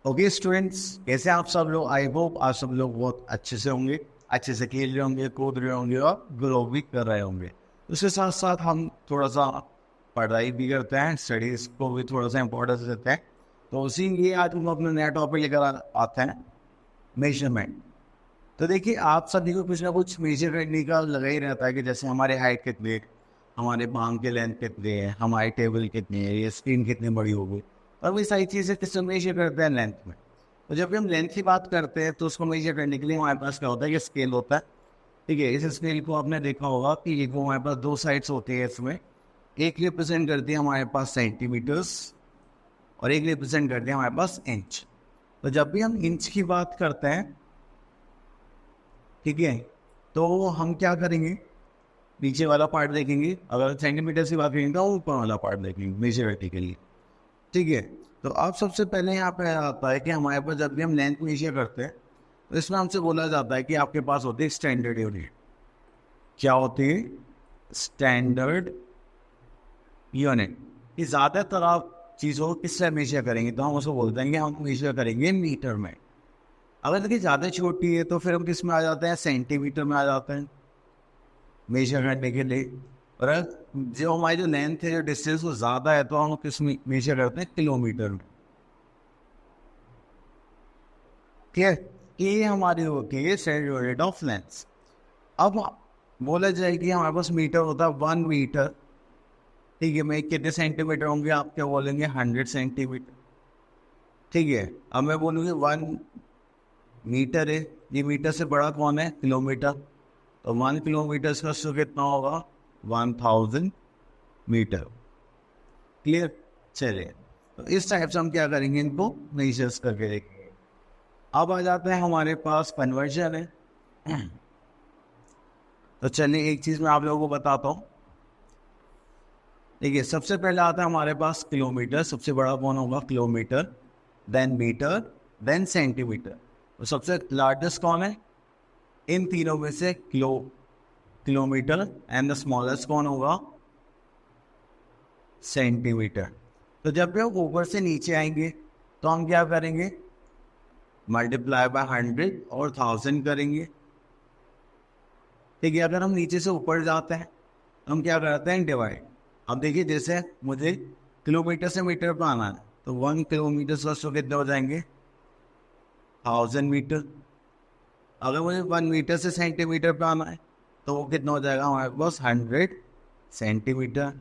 Okay students, कैसे आप सब लोग? आई होप आप सब लोग बहुत अच्छे से होंगे, अच्छे से खेल रहे होंगे, कूद रहे होंगे और ग्रो भी कर रहे होंगे। उसके साथ साथ हम थोड़ा सा पढ़ाई भी करते हैं, स्टडीज को भी थोड़ा सा इम्पोर्टेंस देते हैं। तो उसी लिए आज हम अपना नया टॉपिक लेकर आते हैं, मेजरमेंट। तो देखिए, आप सभी को कुछ ना कुछ मेजर करने का लगा ही रहता है कि जैसे हमारे हाइट कितनी है, हमारे बांग के लेंथ कितनी है, हमारी टेबल कितनी है, ये स्क्रीन कितनी बड़ी होगी, और वही सारी चीज़ें किससे मेजर करते हैं? लेंथ में। तो जब भी हम लेंथ की बात करते हैं तो उसको मेजर करने के लिए हमारे पास क्या होता है? ये स्केल होता है। ठीक है, इस स्केल को आपने देखा होगा कि एक हमारे पास दो साइड्स होती है इसमें। एक रिप्रेजेंट करती है हमारे पास सेंटीमीटर्स और एक रिप्रेजेंट करती है हमारे पास इंच। तो जब भी हम इंच की बात करते हैं, ठीक है, तो हम क्या करेंगे? नीचे वाला पार्ट देखेंगे। अगर सेंटीमीटर की बात करेंगे तो ऊपर वाला पार्ट देखेंगे मेजर करने के लिए। ठीक है, तो अब सबसे पहले यहाँ पे आता है कि हमारे पास जब भी हम लेंथ मेजर करते हैं तो इसमें हमसे बोला जाता है कि आपके पास होती है स्टैंडर्ड यूनिट। क्या होती है? Standard unit. ये ज़्यादातर आप चीज़ों को किससे मेजर करेंगे तो हम उसको बोलते हैं कि हम मेजर करेंगे मीटर में। अगर देखिए ज़्यादा छोटी है तो फिर हम किस में आ जाते हैं? सेंटीमीटर में आ जाते हैं मेजर करने के लिए। और अगर जो हमारी जो लेंथ है, जो डिस्टेंस वो ज़्यादा है तो हम किस में मेजर करते हैं? किलोमीटर में। ठीक है, ये हमारी होती है स्टैंडर्ड यूनिट ऑफ लेंथ। अब बोला जाए कि हमारे पास मीटर होता है 1 मीटर। ठीक है, मैं कितने सेंटीमीटर होंगे? आप क्या बोलेंगे? 100 सेंटीमीटर। ठीक है, अब मैं बोलूँगी 1 मीटर है। ये मीटर से बड़ा कौन है? किलोमीटर। तो 1 किलोमीटर का स्क्वायर कितना होगा? 1000 मीटर। क्लियर? चलिए, तो इस टाइप से हम क्या करेंगे? इनको मेजर्स करके देखेंगे। अब आ जाता है हमारे पास कन्वर्जन है। तो चलिए एक चीज़ मैं आप लोगों को बताता हूँ। देखिए, सबसे पहले आता है हमारे पास किलोमीटर। सबसे बड़ा कौन होगा? Kilometre. Then metre, then centimetre. तो सबसे लार्जेस्ट कौन है इन तीनों में से? किलोमीटर। एंड द स्मॉलेस्ट कौन होगा? सेंटीमीटर। तो जब भी हम ऊपर से नीचे आएंगे तो हम क्या करेंगे? मल्टीप्लाई बाय 100 और 1000 करेंगे। ठीक है, अगर हम नीचे से ऊपर जाते हैं तो हम क्या करते हैं? डिवाइड। अब देखिए, जैसे मुझे किलोमीटर से मीटर पर आना है तो 1 किलोमीटर का कितने हो जाएंगे? 1000 मीटर। अगर मुझे 1 मीटर से सेंटीमीटर पे आना है तो वो कितना हो जाएगा हमारे पास? 100 सेंटीमीटर।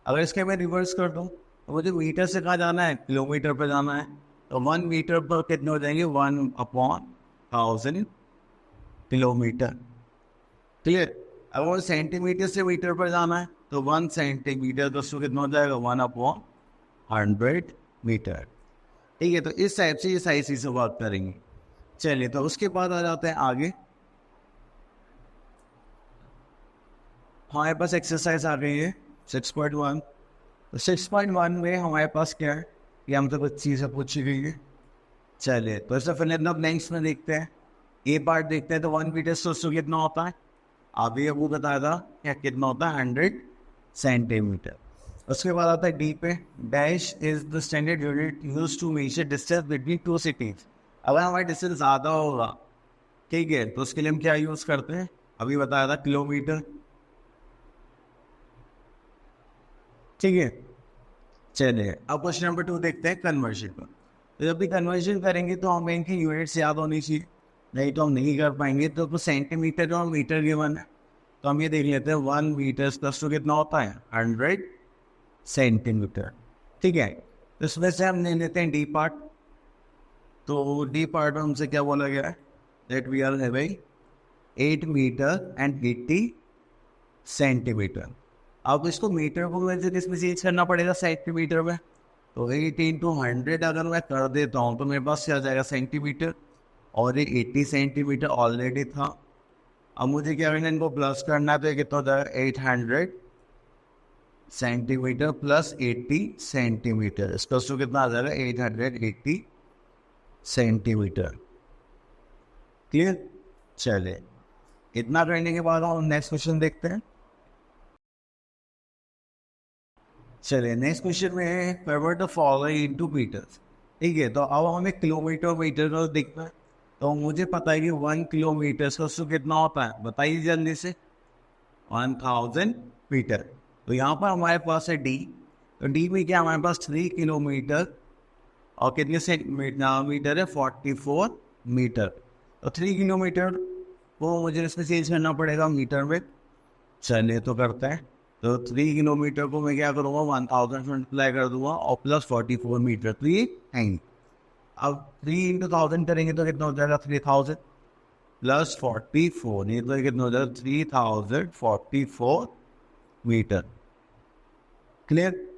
अगर इसके मैं रिवर्स कर दूँ तो मुझे मीटर से कहाँ जाना है? किलोमीटर पर जाना है। तो 1 मीटर पर कितने हो जाएंगे? 1/1000 किलोमीटर। क्लियर? अगर मुझे सेंटीमीटर से मीटर पर जाना है तो 1 सेंटीमीटर दोस्तों कितना हो जाएगा? 1/100 मीटर। ठीक है, तो इस टाइप से ये सारी चीज़ें बात करेंगे। चलिए, तो उसके बाद आ जाते हैं आगे। हमारे पास एक्सरसाइज आ गई है 6.1। तो 6.1 में हमारे पास क्या है? कि हमसे कुछ चीज़ें पूछी गई है। चलिए, तो इससे पहले अपना ब्लैंक्स में देखते हैं। ए पार्ट देखते हैं। तो 1 मीटर सोचो कितना होता है? अभी वो बताया था क्या कितना होता है? 100 सेंटीमीटर। उसके बाद आता है डी पे। Dash is the standard unit use to measure distance between two cities. अगर हमारा डिस्टेंस ज़्यादा होगा, ठीक है, तो उसके लिए हम क्या यूज़ करते हैं? अभी बताया था किलोमीटर। ठीक है, चलिए अब क्वेश्चन नंबर 2 देखते हैं, कन्वर्जन का। तो जब भी कन्वर्जन करेंगे तो हमें इनकी यूनिट्स याद होनी चाहिए, नहीं तो हम नहीं कर पाएंगे। तो सेंटीमीटर और मीटर गिवन है तो हम ये देख लेते हैं 1 मीटर प्लस टू कितना होता है? 100 सेंटीमीटर। ठीक है, तो इसमें से हम ले लेते हैं डी पार्ट। तो डी पार्ट में हमसे क्या बोला गया है? That we are having 8 metre and 80 centimetre. अब इसको मीटर को मुझे किसमें चेंज करना पड़ेगा? सेंटीमीटर में। तो 8 × 100 अगर मैं कर देता हूँ तो मेरे पास क्या आ जाएगा? सेंटीमीटर। और ये 80 सेंटीमीटर ऑलरेडी था। अब मुझे क्या करना है? इनको प्लस करना है। तो ये कितना हो जाएगा? 800 सेंटीमीटर प्लस 80 सेंटीमीटर। इसका तो कितना आ जाएगा? 880 सेंटीमीटर। क्लियर? चले, इतना करने के बाद हम नेक्स्ट क्वेश्चन देखते हैं। चलिए, नेक्स्ट क्वेश्चन में है convert the following into metres. ठीक है, तो अब हमें किलोमीटर मीटर को देखना है। तो मुझे पता है कि 1 किलोमीटर का उसको कितना होता है, बताइए जल्दी से। 1000 मीटर। तो यहाँ पर हमारे पास है डी। तो डी में क्या हमारे पास 3 किलोमीटर और कितने मीटर है, 44 मीटर। तो 3 किलोमीटर को मुझे इसमें चेंज करना पड़ेगा मीटर में। चलिए तो करते हैं। तो 3 किलोमीटर को मैं क्या करूँगा, 1000 से मल्टीप्लाई कर दूंगा और प्लस 44 मीटर, तो ये आएंगे। अब 3 × 1000 करेंगे तो कितना हो जाएगा, 3000 प्लस 44, ये तो कितना हो जाएगा 3044 मीटर। क्लियर।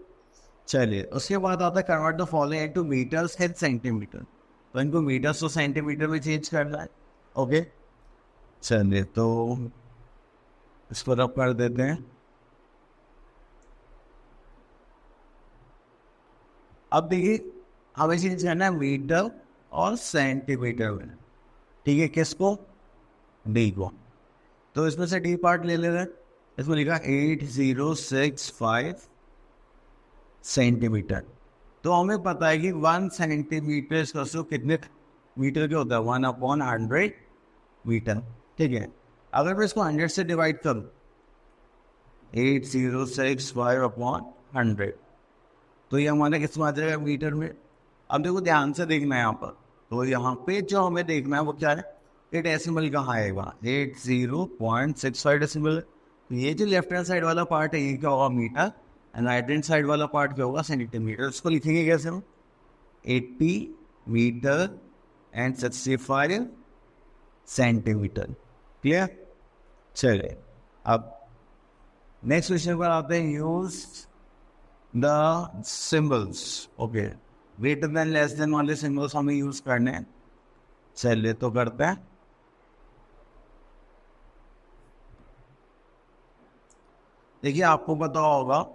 चलिए उसके बाद आता है convert the following into metres and centimetre. तो इनको मीटर्स तो सेंटीमीटर में चेंज करना है। ओके, चलिए तो इसको रब कर देते हैं। अब देखिए हमें चेंज करना है मीटर और सेंटीमीटर में। ठीक है, किसको, डी को। तो इसमें से डी पार्ट ले लेते हैं। इसमें लिखा 8065 सेंटीमीटर। तो हमें पता है कि 1 सेंटीमीटर का कितने मीटर के होता है, 1/100 मीटर। ठीक है, अगर मैं इसको 100 से डिवाइड करूं, 8065/100, तो ये हमारे किस में आ जाएगा, मीटर में। अब देखो ध्यान से देखना है यहाँ पर। तो यहाँ पे जो हमें देखना है वो क्या है, ये डेसिमल कहाँ आएगा, 80.65 डेसिमल। तो ये जो लेफ्ट हैंड साइड वाला पार्ट है ये क्या होगा, metre, and right hand side वाला पार्ट क्या होगा, सेंटीमीटर। इसको लिखेंगे कैसे हम, 80 मीटर एंड 65 सेंटीमीटर। क्लियर। चलिए अब नेक्स्ट क्वेश्चन पर आते हैं। Use the symbols. Okay, greater than less than वाले सिंबल्स हमें यूज करने हैं। चलिए तो करते हैं। देखिए आपको पता होगा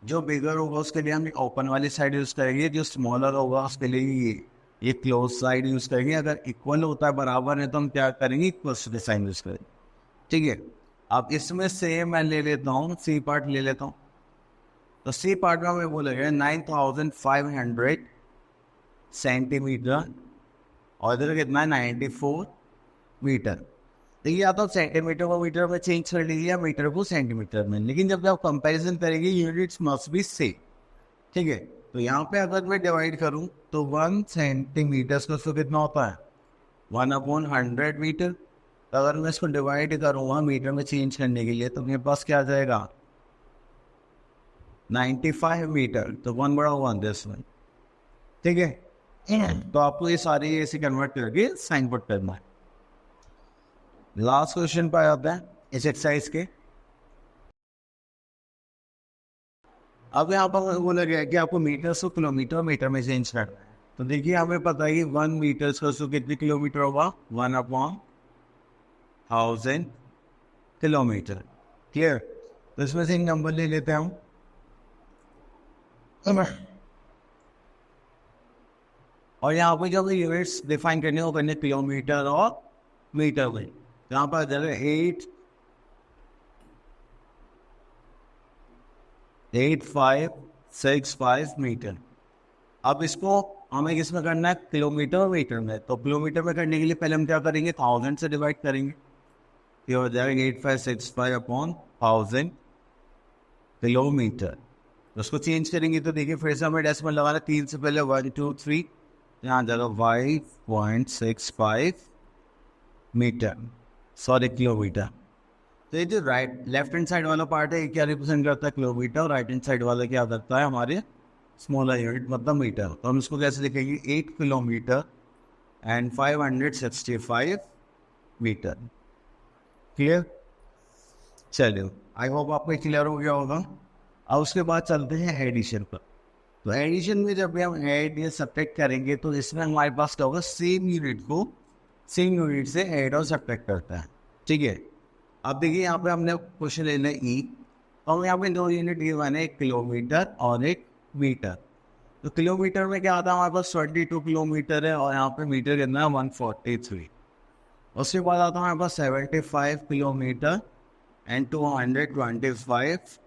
जो बिगर होगा उसके लिए हम ओपन वाली साइड यूज करेंगे, जो स्मॉलर होगा उसके लिए ये क्लोज साइड यूज करेंगे। अगर इक्वल होता है, बराबर है, तो हम क्या करेंगे, इक्वल टू साइन यूज करेंगे। ठीक है, अब इसमें से मैं ले लेता हूँ सी पार्ट ले लेता हूँ। तो सी पार्ट में हमें बोलेगा 9500 सेंटीमीटर और इधर कितना है, 94 मीटर। देखिए या तो सेंटीमीटर को मीटर में चेंज कर लीजिए या मीटर को सेंटीमीटर में, लेकिन जब आप कंपैरिजन करेंगे यूनिट्स मस्ट बी सेम। ठीक है, तो यहाँ पे अगर मैं डिवाइड करूँ तो 1 सेंटीमीटर का तो कितना होता है, 1/100 मीटर। तो अगर मैं इसको डिवाइड करूँगा मीटर में चेंज करने के लिए तो मेरे पास क्या आ जाएगा, 95 मीटर। तो 1/1 दिस वन। ठीक है, तो आपको ये सारी ऐसे कन्वर्ट करके साइन पुट करना है। लास्ट क्वेश्चन पर आता है इस एक्सरसाइज के। अब यहाँ पर बोला गया कि आपको मीटर से किलोमीटर मीटर में चेंज करना है। तो देखिए हमें पता है कि 1 मीटर का कितने किलोमीटर होगा, 1/1000 किलोमीटर। क्लियर। तो इसमें से एक नंबर ले लेते हैं हम। और यहाँ पे जब यूनिट्स डिफाइन करने हो करने किलोमीटर और मीटर में, यहाँ पर जगह 8565 मीटर। अब इसको हमें किसमें करना है, किलोमीटर और मीटर में। तो किलोमीटर में करने के लिए पहले हम क्या करेंगे, 1000 से डिवाइड करेंगे। ये हो जाएगा 8565/1000 किलोमीटर। तो उसको चेंज करेंगे तो देखिए फिर से हमें डेसिमल लगाना, 3 से पहले 1 2 3, यहाँ जाएगा 5.65 मीटर, सॉरी किलोमीटर। तो ये जो लेफ्ट हैंड साइड वाला पार्ट है ये क्या रिप्रेजेंट करता है, किलोमीटर। और राइट हैंड साइड वाला क्या करता है, हमारे स्मॉलर यूनिट मतलब मीटर। तो हम इसको कैसे लिखेंगे, 8 किलोमीटर एंड 565 मीटर। क्लियर। चलिए आई होप आपको क्लियर हो गया होगा। अब उसके बाद चलते हैं एडिशन पर। तो एडिशन में जब भी हम ऐड या सब्ट्रैक्ट करेंगे तो इसमें हमारे पास क्या होगा, सेम यूनिट को सेम यूनिट से ऐड और सब्ट्रैक्ट करता है। ठीक है, अब देखिए यहाँ पे हमने क्वेश्चन लेना है ई। और यहाँ पे 2 यूनिट गिवन है, एक किलोमीटर और एक मीटर। तो किलोमीटर में क्या आता है, हमारे पास 22 किलोमीटर है और यहाँ पे मीटर कितना है, 143। उसके बाद आता है हमारे पास 75 किलोमीटर एंड 225।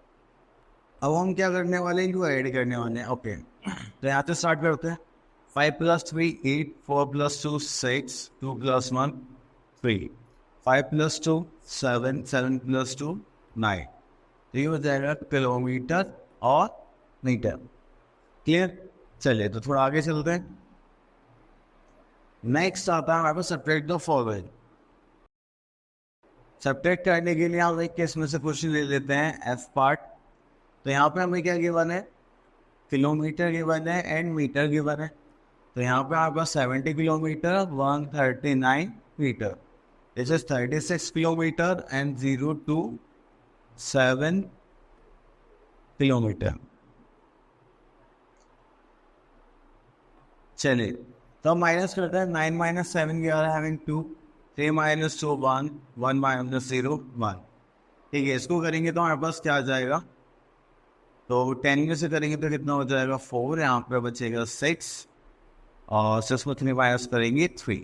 अब हम क्या करने वाले हैं, जो ऐड करने वाले हैं। ओके, तो यहाँ से स्टार्ट करते हैं। 5 plus 3 8, 4 plus 2 6, 2 plus 1 3, 5 plus 2 7, 7 plus 2 9. तो ये हो जाएगा किलोमीटर और मीटर। क्लियर? चलिए तो थोड़ा आगे चलते हैं। नेक्स्ट आता है हमारे पास सब्ट्रैक्ट द फॉलोइंग। सब्ट्रैक्ट करने के लिए हम एक केस में से क्वेश्चन ले लेते हैं एफ पार्ट। तो यहाँ पे हमें क्या गिवन है, किलोमीटर गिवन है एंड मीटर गिवन है। तो यहाँ पे हमारे पास 70 kilometre 139 metre, this is 36 kilometre and 0 to 7 kilometre. चलिए तो माइनस करते हैं। 9 minus 7 we are having 2, 3 minus 2 1, 1 minus 0 1। ठीक है, इसको करेंगे तो हमारे पास क्या आ जाएगा, तो 10 में से करेंगे तो कितना हो जाएगा 4, यहाँ पे बचेगा 6 और 6 को 3 माइनस करेंगे 3।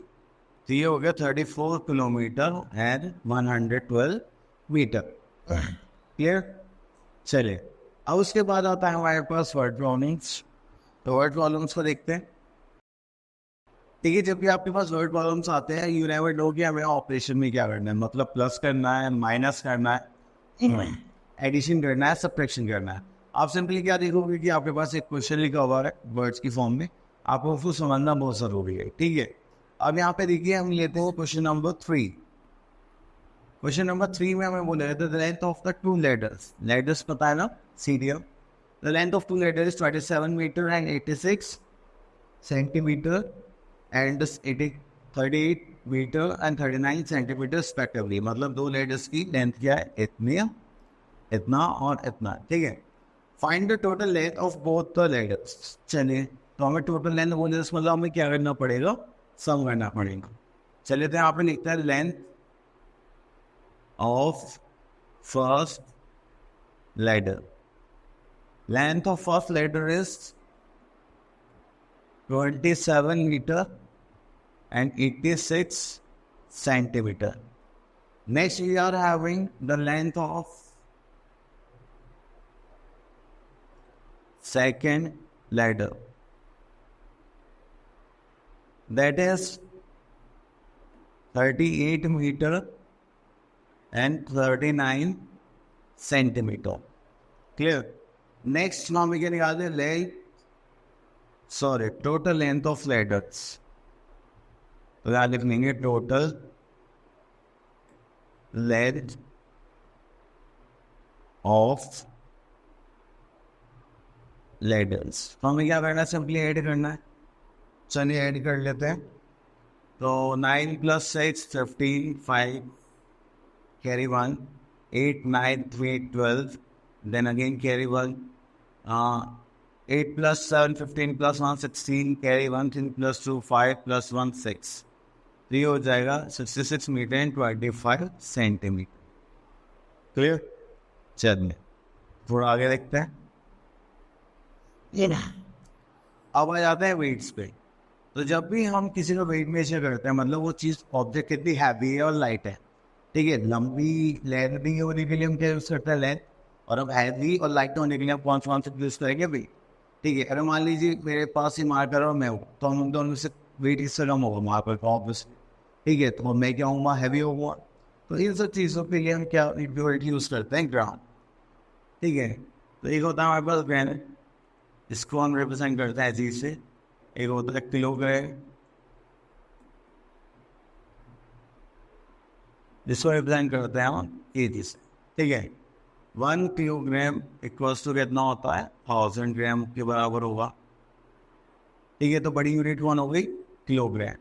तो ये हो गया 34 किलोमीटर एंड 112 मीटर। क्लियर? चलिए अब उसके बाद आता है हमारे पास वर्ड प्रॉब्लम्स। तो वर्ड प्रॉब्लम्स को देखते हैं। ठीक है, जब भी आपके पास वर्ड प्रॉब्लम्स आते हैं यू नेवर नो कि हमें ऑपरेशन में क्या करना है, मतलब प्लस करना है, माइनस करना है, एडिशन करना है, सब्ट्रैक्शन करना है। आप सिंपली क्या देखोगे कि आपके पास एक क्वेश्चन लिखा हुआ है वर्ड्स की फॉर्म में, आपको उसको समझना बहुत जरूरी है। ठीक है, अब यहाँ पे देखिए हम लेते हैं क्वेश्चन नंबर 3। क्वेश्चन नंबर 3 में हमें बोला the length of the two ladders, ladders पता है ना, सीरियल। The length of two ladders 27 metre and 86 centimetre and 38 metre and 39 centimetre respectively. मतलब दो लेडर्स की लेंथ क्या है, इतनी, इतना और इतना। ठीक है, find the total length of both the ladders. चलिए तो हमें टोटल लेंथ बोले मतलब हमें क्या करना पड़ेगा, सम करना पड़ेगा। चलिए तो यहाँ पे लिखता है length of first ladder. Length of first ladder is 27 meter and 86 centimeter. Next we are having the length of second ladder, that is 38 meter and 39 centimeter. Clear? Next now we can निकाल दे length, sorry total length of ladders. तो यहाँ लिख लेंगे total length of ladders. तो हमें क्या करना है, सिंपली ऐड करना है। चलिए ऐड कर लेते हैं। तो 9 + 6 15, 5 carry 1, 8 9 3 12, then again carry 1, 8 + 7 15 + 1 16, carry 1 3 + 2 5 + 1 6। तो ये हो जाएगा 66 मीटर एंड 25 सेंटीमीटर। क्लियर? चलिए थोड़ा आगे देखते हैं। अब आ जाते हैं वेट्स पे। तो जब भी हम किसी का वेट मेजर करते हैं, मतलब वो चीज़ ऑब्जेक्ट कितनी हैवी है और लाइट है। ठीक है, लंबी लेंथी होने के लिए हम क्या यूज़ करते हैं, लेंथ। और अब हैवी और लाइट होने के लिए हम कौन सा यूज़ करेंगे, वेट। ठीक है, अगर मान लीजिए मेरे पास ही मार्कर और मैं हूँ, तो हम दोनों से वेट किससे कम होगा, मार्कर का ऑब्वियसली। ठीक है, तो मैं क्या हूँ, हैवी होगा। तो इन सब चीज़ों के लिए हम क्या वेट यूज़ करते हैं, ग्राम। ठीक है, तो एक होता है हमारे पास ग्राम, इसको हम रिप्रेजेंट करते हैं चीज़ से। एक होता है किलोग्राम, जिसको रिप्रेजेंट करते हैं हम केजी से। ठीक है, 1 किलोग्राम इक्वल्स टू कितना होता है, 1000 ग्राम के बराबर होगा। ठीक है, तो बड़ी यूनिट कौन हो गई, किलोग्राम।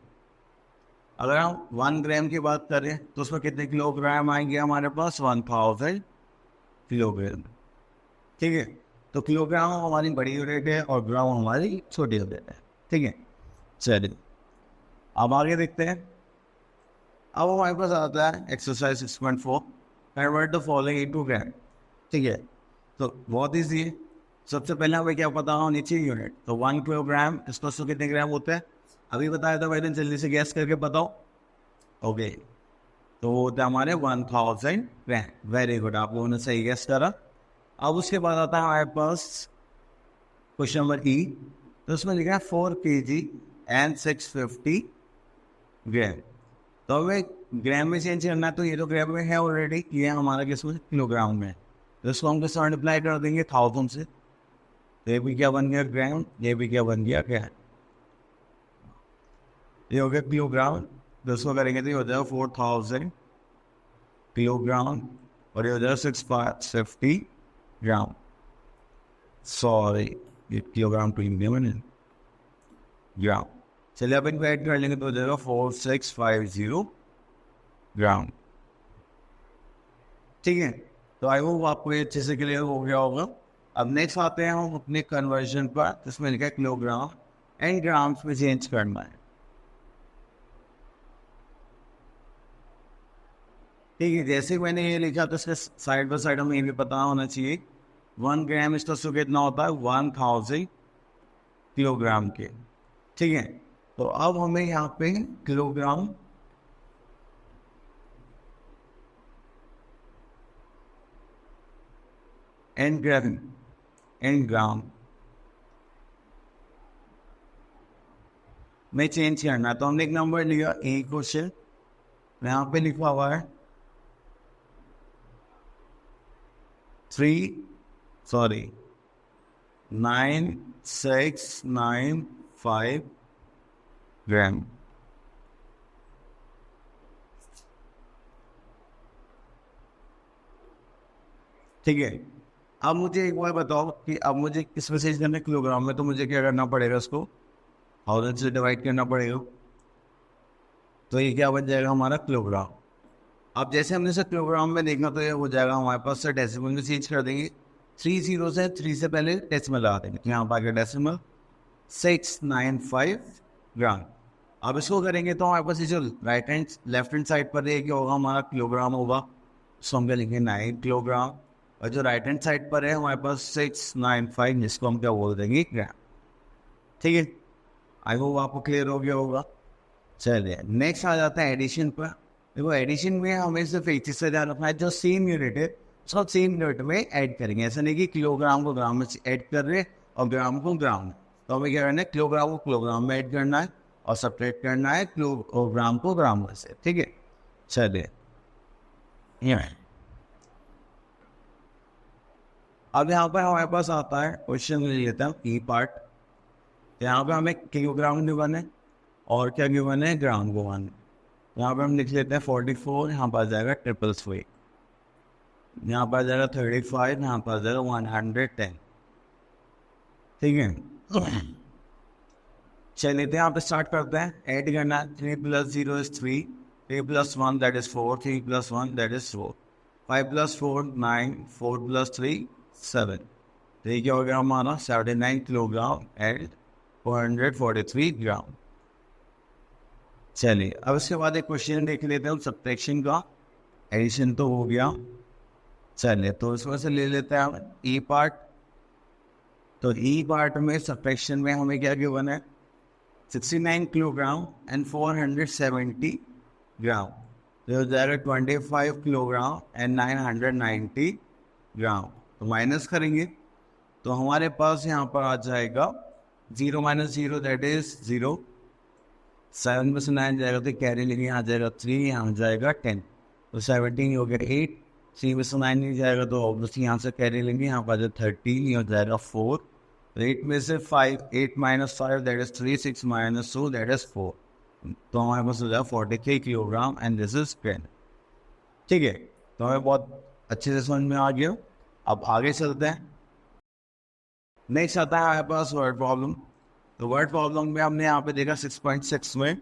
अगर हम 1 ग्राम की बात करें तो उसमें कितने किलोग्राम आएंगे हमारे पास, 1000 किलोग्राम। ठीक है, तो किलोग्राम हमारी बड़ी यूनिट है और ग्राम हमारी छोटी यूनिट है। ठीक है, चलिए अब आगे देखते हैं। अब हमारे पास आता है exercise 6.4, convert the following into gram. ठीक है, तो बहुत ईजी है। सबसे पहले हमें क्या पता होनी चाहिए, यूनिट। तो 1 किलोग्राम इसको तो कितने ग्राम होते हैं, अभी बताया था मैंने, जल्दी से गैस करके बताओ। ओके, तो होता है हमारे 1000 ग्राम। वेरी गुड, आप लोगों ने सही गैस करा। अब उसके बाद आता है हमारे पास क्वेश्चन नंबर ई। तो उसमें लिखा है 4 kg एंड 650 ग्राम। तो हमें ग्राम में चेंज करना है, तो ये तो ग्राम में है ऑलरेडी, ये हमारा किसमें किलोग्राम में है, तो इसको हम किससे मल्टीप्लाई कर देंगे 1000 से। तो ये भी क्या बन गया ग्राम, ये भी क्या बन गया क्या, ये हो गया किलोग्राम। तो इसको करेंगे तो ये हो जाएगा 4000 किलोग्राम और ये हो जाएगा 650 ग्राम। सॉरी ये किलोग्राम टू इंडिया मैंने ग्राम। चलिए अब इनको ऐड कर लेंगे तो हो जाएगा 4650 ग्राम। ठीक है, तो आई होप आपको ये अच्छे से क्लियर हो गया होगा। अब नेक्स्ट आते हैं हम अपने कन्वर्जन पर, जिसमें लिखा है किलोग्राम एंड ग्राम्स में चेंज करना है। ठीक है, जैसे मैंने ये लिखा तो इसके साइड बाय साइड हमें ये भी पता होना चाहिए 1 ग्राम इसका तो कितना होता है 1000 किलोग्राम के। ठीक है, तो अब हमें यहाँ पे किलोग्राम एंड ग्राम में चेंज करना। तो हमने एक नंबर लिया ए क्वेश्चन, यहाँ पे लिखा हुआ है 9695 ग्राम। ठीक है, अब मुझे एक बार बताओ कि अब मुझे किस में चेंज करना है किलोग्राम में, तो मुझे क्या करना पड़ेगा, इसको 1000 से डिवाइड करना पड़ेगा, तो ये क्या बन जाएगा हमारा किलोग्राम। अब जैसे हमने इसे किलोग्राम में देखना तो ये हो जाएगा हमारे पास से डेसिमल में चेंज कर देंगे, 3 0 से 3 से पहले डेसिमल लगा देंगे, तो यहाँ पर आ गया डेसिमल 695 ग्राम। अब इसको करेंगे तो हमारे पास ये जो right hand left hand side पर ये क्या होगा हमारा किलोग्राम होगा, सो हम क्या लिखेंगे 9 किलोग्राम, और जो राइट हैंड साइड पर है हमारे पास 695, जिसको हम क्या बोल देंगे ग्राम। ठीक है, आई होप आपको क्लियर हो गया होगा। चलिए नेक्स्ट आ जाता है एडिशन पर। देखो एडिशन में हमें सिर्फ एक चीज़ से ध्यान रखना है, जो सेम यूनिट है उसको सेम यूनिट में ऐड करेंगे, ऐसा नहीं कि किलोग्राम को ग्राम में ऐड कर रहे और ग्राम को ग्राम में। तो हमें क्या करना है, किलोग्राम को किलोग्राम में ऐड करना है और सब्ट्रैक्ट करना है किलोग्राम को ग्राम में से। ठीक है, चलिए अब यहाँ पर हमारे पास आता है क्वेश्चन ले लेते हैं ई पार्ट। यहाँ पे हमें किलोग्राम गिवन है और क्या गिवन है ग्राम गिवन है। यहाँ पे हम लिख लेते हैं 44, यहाँ पर आ जाएगा 333, यहाँ पर आ जाएगा 35, यहाँ पर आ जाएगा 110। ठीक है, चलिए तो यहाँ पे स्टार्ट करते हैं, ऐड करना है 3 + 0 = 3, 3 + 1 दैट इज 4, 3 + 1 दैट इज 4, 5 + 4 9, 4 + 3 7। तो ये क्या हो गया हमारा 79 किलोग्राम एंड 443 ग्राम। चलिए अब इसके बाद एक क्वेश्चन देख लेते हैं सब्ट्रैक्शन का। एडिशन तो हो गया, चलिए तो इसमें से ले लेते हैं हम ई पार्ट। तो ई पार्ट में सब्ट्रैक्शन में हमें क्या गिवन है 69 किलोग्राम एंड 470 ग्राम, तो हो जाएगा 25 किलोग्राम एंड 990 ग्राम। तो माइनस करेंगे तो हमारे पास यहाँ पर आ जाएगा 0 - 0 दैट इज 0, 7 में से 9 जाएगा तो कैरी लेंगे, यहाँ जाएगा 3, यहाँ जाएगा 10, तो 17 हो गया 8, 3 में से 9 नहीं जाएगा तो ऑब्वियसली यहाँ से कैरी लेंगे, यहाँ पर जाएगा 13, यहाँ जाएगा 4, 8 में से 5, 8 - 5 दैट इज 3, 6 - 2 दैट इज 4, तो हमारे पास हो जाएगा 43 किलोग्राम एंड दिस इज 10। ठीक है, तो हमें बहुत अच्छे से समझ में आ गया। अब आगे चलते हैं, नेक्स्ट आता है हमारे पास वर्ड प्रॉब्लम। तो वर्ड प्रॉब्लम में हमने यहाँ पे देखा 6.6 में,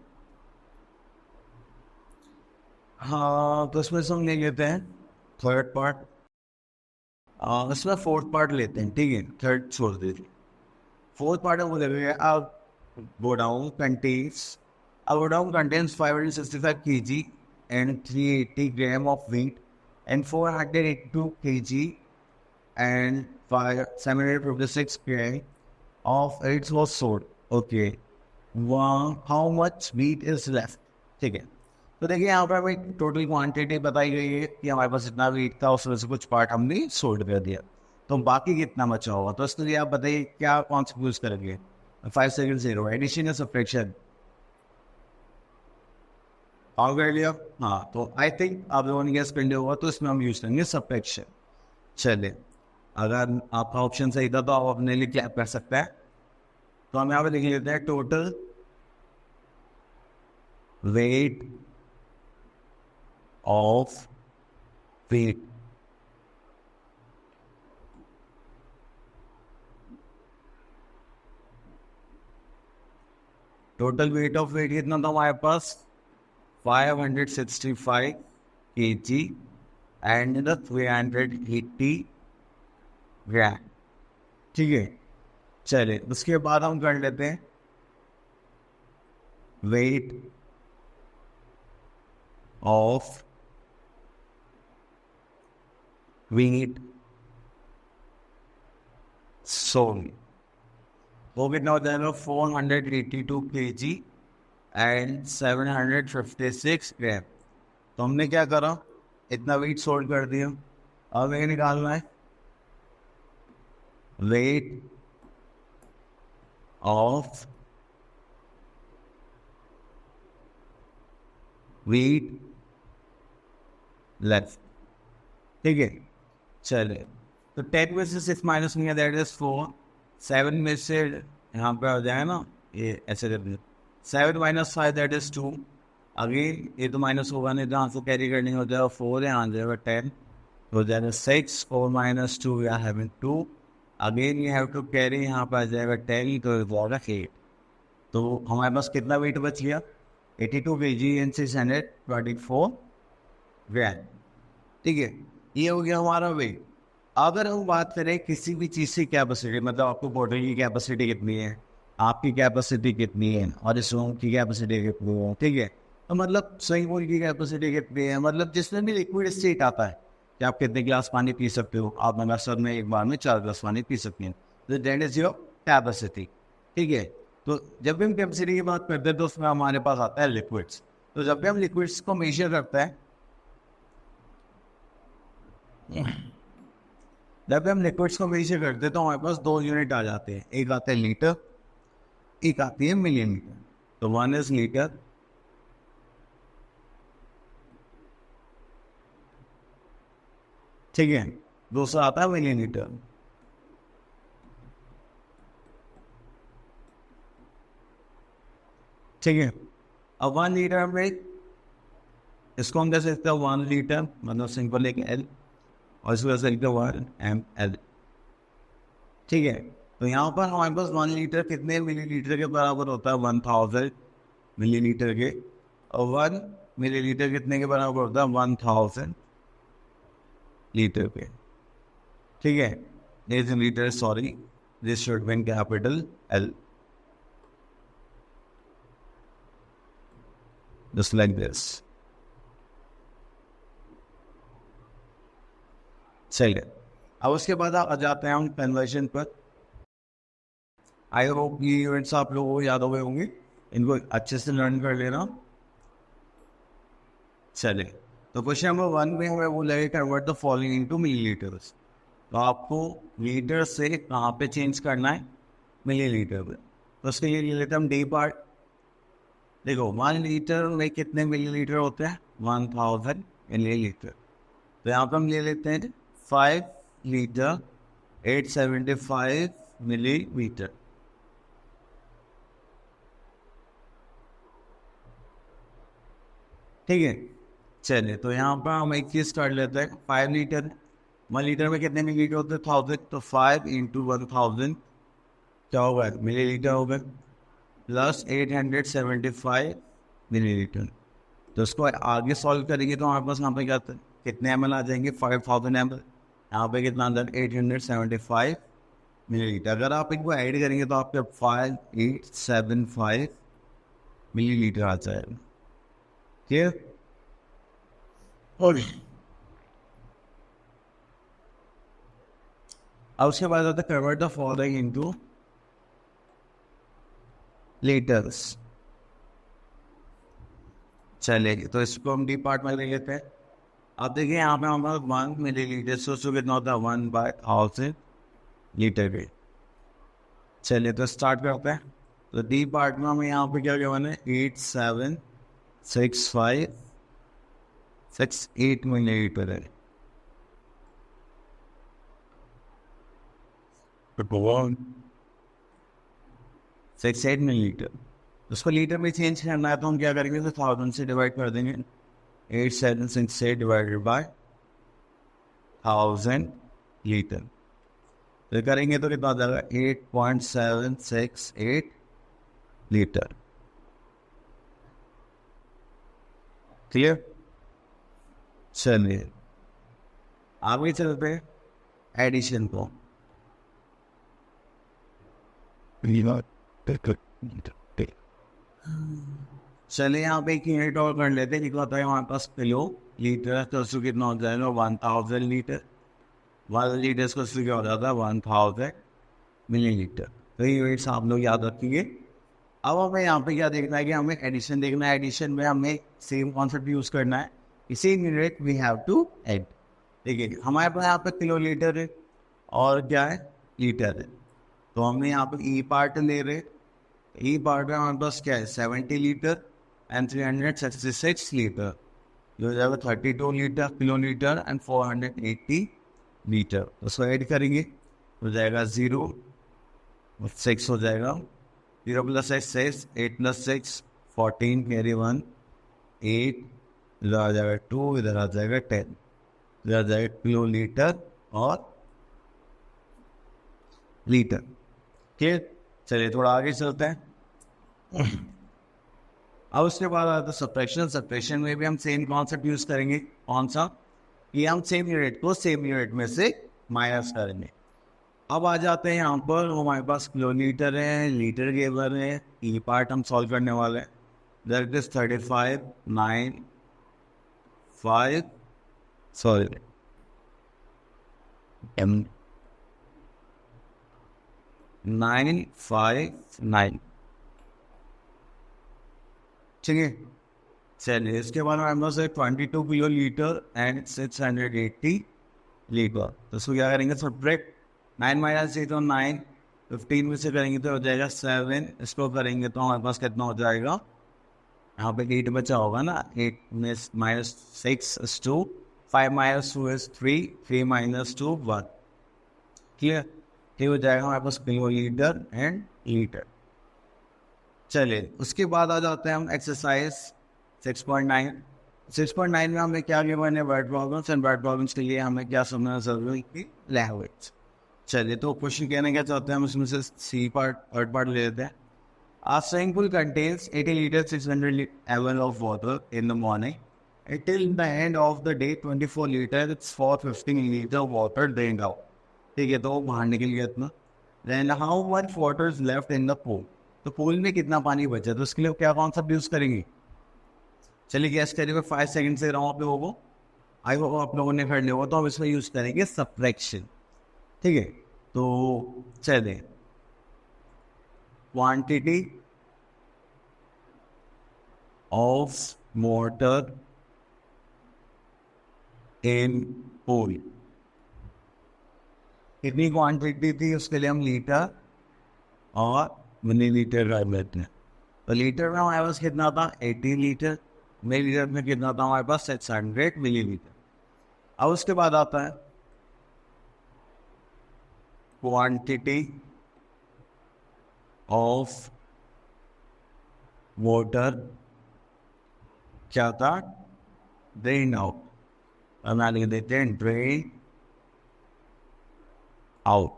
हाँ तो इसमें से हम ले लेते हैं थर्ड पार्ट, इसमें फोर्थ पार्ट लेते हैं। ठीक है, थर्ड छोड़ दीजिए, फोर्थ पार्ट हम बोलेंगे अब godown contains 565 kg and 380 gram of wheat and 482 kg and 756 gram of it was sold. Okay, how much wheat is left? ठीक है, तो देखिए यहाँ पर हमें टोटल क्वांटिटी बताई गई है कि हमारे पास इतना wheat था, उसमें से कुछ पार्ट हमने सोल्ड कर दिया, तो बाकी कितना बचा होगा। तो इसके लिए आप बताइए क्या कौन सा यूज़ करेंगे। 5 सेकेंड 0, एडिशन या सब्ट्रैक्शन और कर लिया। हाँ, तो आई थिंक आप लोगों ने गैस कर लिया होगा, तो इसमें हम यूज करेंगे सब्ट्रैक्शन। चलिए, अगर आपका ऑप्शन सही था तो आप अपने लिए क्लैप कर सकते हैं। तो हम यहाँ पे लिख लेते हैं total weight of weight. Total weight of weight कितना था हमारे पास? 565 kg एंड 380 ग्राम। ठीक है, चलिए उसके बाद हम कर लेते हैं वेट ऑफ वीट सोल। वो कितना हो जाएगा? 482 kg एंड 756 ग्राम। तो हमने क्या करा, इतना वेट सोल्ड कर दिया। अब ये निकालना है वेट ऑफ वीट लेफ्ट। ठीक है, चले तो 10 में से 6 माइनस नहीं है, दैट इज 4। 7 में से यहाँ पे हो जाए ना, ये ऐसे कर दिया। 7 माइनस 5 दैट इज 2। अगेन ये तो माइनस होगा नहीं, जहाँ से कैरी करनी हो जाएगा 4, यहाँ आ जाएगा 10, हो जाएगा 6। 4 minus 2 we are having 2। Again you have to carry, यहाँ पर आ जाएगा 10, तो होगा 8। तो हमारे पास कितना वेट बच गया? 82 kg एंड 624 ग्राम। ठीक है, ये हो गया हमारा वेट। अगर हम बात करें किसी भी चीज़ की कैपेसिटी, मतलब आपको बॉटल की कैपेसिटी कितनी है, आपकी कैपेसिटी कितनी है, और इस रूम की कैपेसिटी कितनी है, ठीक है, तो मतलब स्विमिंग पूल की कैपेसिटी कितनी है, मतलब जिसमें भी लिक्विड स्टेट आता है कि आप कितने गिलास पानी पी सकते हो, आप नमस्कार में एक बार में 4 गिलास पानी पी सकते हैं, तो दैट इज योर कैपेसिटी। ठीक है, तो जब भी हम कैपेसिटी की बात करते हैं तो उसमें हमारे पास आता है लिक्विड्स। तो जब भी हम लिक्विड्स को मेजर करते हैं, जब भी हम लिक्विड्स को मेजर करते हैं तो हमारे पास 2 यूनिट आ जाते हैं, एक आता है लीटर, एक आती है मिलीमीटर। तो 1 इज लीटर, ठीक है, दूसरा आता है मिलीमीटर। ठीक है, अब 1 लीटर में इसको हम कह सकते हैं 1 लीटर, मतलब सिंपल एक एल, और इसको कह सकते हैं 1 ml। ठीक है, तो यहाँ पर हमारे पास 1 लीटर कितने मिलीलीटर के बराबर होता है? 1000 मिलीलीटर के। और 1 मिलीलीटर कितने के बराबर होता है? 1000 लीटर के। ठीक है, this litre, sorry, this should be in capital L, just like this। चलिए, अब उसके बाद आ जाते हैं हम कन्वर्जन पर। आई होप ये यूनिट्स आप लोगों को याद हो गए होंगे, इनको अच्छे से लर्न कर लेना। चलिए, तो क्वेश्चन नंबर 1 में हमें वो लगे convert the following into millilitres. तो आपको लीटर से कहाँ पे चेंज करना है? मिलीलीटर पे। तो उसके लिए लेते हैं हम डी पार्ट। देखो, 1 लीटर में कितने मिलीलीटर होते हैं? 1000 मिलीलीटर। तो यहाँ पर हम ले लेते हैं 5 लीटर 875 मिलीलीटर। ठीक है, चलिए, तो यहाँ पर हम एक चीज़ कर लेते हैं। 5 लीटर, 1 लीटर में कितने मिलीलीटर होते हैं? 1000। तो 5 इंटू 1000 क्या होगा? मिलीलीटर होगा, प्लस 875 मिलीलीटर। तो उसको आगे सॉल्व करेंगे तो हमारे पास यहाँ पे क्या कितने ml आ जाएंगे? 5000 ml। यहाँ पे कितना अंदर? 875 मिलीलीटर। अगर आप इनको ऐड करेंगे तो आपके 5875 मिलीलीटर आ जाएगा। ठीक, और अब उसके बाद आता है convert the following into litres. चलिए, तो इसको हम डी पार्ट में ले लेते हैं। अब देखिए, यहाँ पे हमारे 1 मिलीलीटर, सोचो कितना होता है? 1/1000 लीटर के। चलिए तो स्टार्ट करते हैं। तो डी पार्ट में हमें यहाँ पे क्या गिवन है 876568 मिलीलीटर है। 68 मिलीलीटर, उसको लीटर में चेंज करना है तो हम क्या करेंगे, तो 1000 से डिवाइड कर देंगे। 8768 डिवाइडेड बाय 1000 लीटर, तो करेंगे तो कितना आ जाएगा 8.768 लीटर। क्लियर। चलिए आगे चलते हैं एडिशन को। चलिए यहाँ पे एक यूनिट और कर लेते हैं। लिखा होता है हमारे पास किलो लीटर, तो उसको कितना हो जाएगा 1000 लीटर। 1 लीटर को क्या हो जाता है 1000 मिलीलीटर। तो ये यूनिट्स आप लोग याद रखिए। अब हमें यहाँ पे क्या देखना है कि हमें एडिशन देखना है। एडिशन में हमें सेम कॉन्सेप्ट यूज करना है, इसी unit we have to add. देखिए हमारे पास यहाँ पे किलो लीटर है और क्या है लीटर है, तो हमने यहाँ पे ई पार्ट ले रहे। ई पार्ट में हमारे पास क्या है 70 लीटर एंड 366 लीटर, जो हो जाएगा 32 litre kilo litre and 480 litre. उसको ऐड करेंगे हो जाएगा 0 6 हो जाएगा। 0 + 6 6, 8 + 6 14, कैरी 1 8, इधर आ जाएगा 2, इधर आ जाएगा 10, इधर आ जाएगा किलो लीटर और लीटर। ठीक, चलिए थोड़ा आगे चलते हैं। अब उसके बाद आता है सब्ट्रैक्शन। सब्ट्रैक्शन में भी हम सेम कॉन्सेप्ट यूज करेंगे। कौन सा, कि हम सेम यूनिट को सेम यूनिट में से माइनस करेंगे। अब आ जाते हैं यहाँ पर हमारे पास किलोमीटर है, लीटर गिवन है, ई पार्ट हम सॉल्व करने वाले हैं। That is 35 9 5 sorry M 959। ठीक है, चलिए इसके बाद हमारे पास है 22 किलो लीटर एंड 680 लीटर। तो इसको क्या करेंगे सब्ट्रैक्ट। 9 - 8 तो 9, 15 में से करेंगे तो हो जाएगा 7। इसको करेंगे तो हमारे पास कितना हो जाएगा, यहाँ पे 8 बचा होगा ना, 8 में -6 is 2, 5 - 2 is 3, 3 - 2 1। क्लियर, ये हो जाएगा हमारे पास किलो लीटर एंड लीटर। चलिए उसके बाद आ जाते हैं हम एक्सरसाइज 6.9। 6.9 में हमें क्या गिवन है word problems, and word problems के लिए हमें क्या समझना जरूरी है, लैंग्वेज। चलिए तो क्वेश्चन कहने क्या चाहते हैं हम इसमें से सी पार्ट थर्ड पार्ट ले लेते हैं। A swimming pool contains 80 liters 600 ml of water in the morning. Until the end of the day 24 liters it's 450 milliliters of water drained out. ठीक है, तो वो बाहर निकल गया इतना। Then how much water is left in the pool? तो pool में कितना पानी बचा, तो उसके लिए क्या कॉन्सेप्ट यूज करेंगे। चलिए गैस करिए 5 सेकंड से रहा हूँ आप लोगों को, आई होप आप लोगों ने कर लिया होगा। तो हम इसमें यूज करेंगे सब्ट्रैक्शन। ठीक है, तो चलिए quantity of water in pool, कितनी क्वांटिटी थी उसके लिए हम लीटर और मिलीलीटर का लेते हैं। तो लीटर में हमारे पास कितना था 80 लीटर, मिलीलीटर में कितना था हमारे पास 600 मिलीलीटर। अब उसके बाद आता है क्वांटिटी ऑफ वाटर, क्या था ड्रेन आउट, हम यहाँ लिख देते हैं ड्रेन आउट।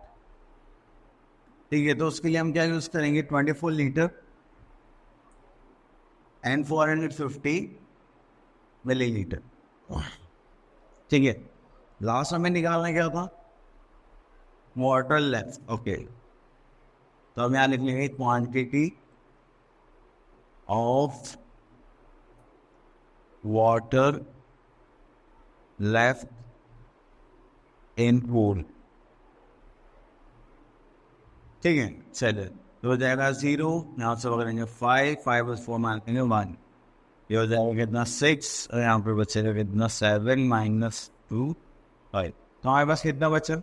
ठीक है, तो उसके लिए हम क्या यूज करेंगे 24 लीटर एंड 450 मिलीलीटर। ठीक है, लास्ट हमें निकालना क्या था वाटर लेफ्ट। ओके, तो हम यहाँ लिख लेंगे quantity of water left in pool. ठीक है, चलिए तो हो जाएगा 0, यहाँ से करेंगे 5 5 4 मानेंगे 1, ये हो जाएगा कितना 6, और यहाँ पर बचेगा कितना 7 - 2 5। तो हमारे पास कितना बचा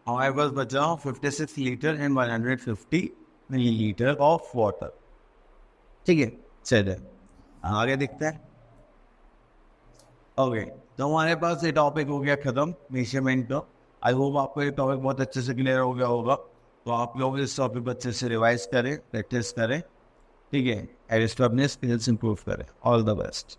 हमारे पास बचा 56 litre and 150 millilitre of water. ठीक है, चलिए आगे देखते हैं। ओके, तो हमारे पास ये टॉपिक हो गया खत्म मेजरमेंट का। आई होप आपको ये टॉपिक बहुत अच्छे से क्लियर हो गया होगा। तो आप लोग इस टॉपिक को अच्छे से रिवाइज करें, प्रैक्टिस करें, ठीक है, और इस पर अपने स्किल्स इंप्रूव करें। All the best.